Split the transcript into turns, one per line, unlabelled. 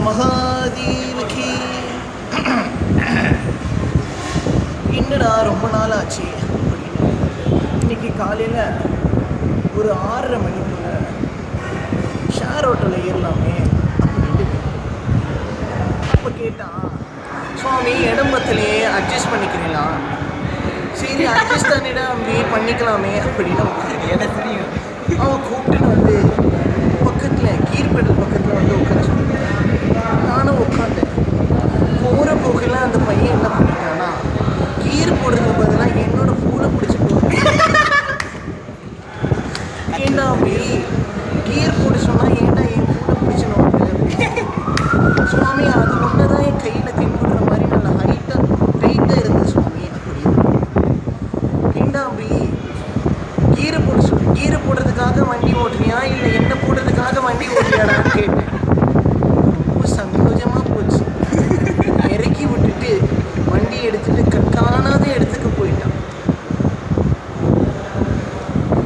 மகாதேவ் கி. என்னடா ரொம்ப நாள் ஆச்சு அப்படின்னு இன்னைக்கு காலையில் ஒரு 6:30 மணிக்குள்ள ஷேர் ஆட்டோவில் ஏறலாமே அப்படின்ட்டு அப்போ கேட்டான், சுவாமி இடம்பத்திலேயே அட்ஜஸ்ட் பண்ணிக்கிறீங்களா? சரி அட்ஜஸ்ட் தானேடா அம்பி பண்ணிக்கலாமே அப்படின்னு எனக்கு தெரியும். அவன் கூப்பிட்டுன்னு வந்து பக்கத்தில் கீழ்பெடல் பக்கத்தில் வந்து உட்காந்து நானும் உட்காந்தேன். போகிற போக்கெல்லாம் அந்த பையன் என்ன பண்ணிட்டான்னா, கீர் போடுறதுக்கு பதிலாக என்னோட ஃபோனை பிடிச்சி ஏண்டா அப்படி கீர் போட சொன்னால் ஏண்டா என் ஃபோனை பிடிச்சணும் சுவாமி? அது ஒன்று தான் என் கையில் தென்படுற மாதிரி நல்ல டைட்டாக இருந்தது சுவாமி அப்படின்னு. ஏண்டா அப்படி கீரை போட சொல்லி கீரை போடுறதுக்காக வண்டி ஓட்டுறியா இல்லை எண்ணெய் போடுறதுக்காக வண்டி ஓட்டுறியாடான்னு கேட்டேன். ரொம்ப சங்கோஜமாக போச்சு. இறக்கி விட்டுட்டு வண்டி எடுத்துகிட்டு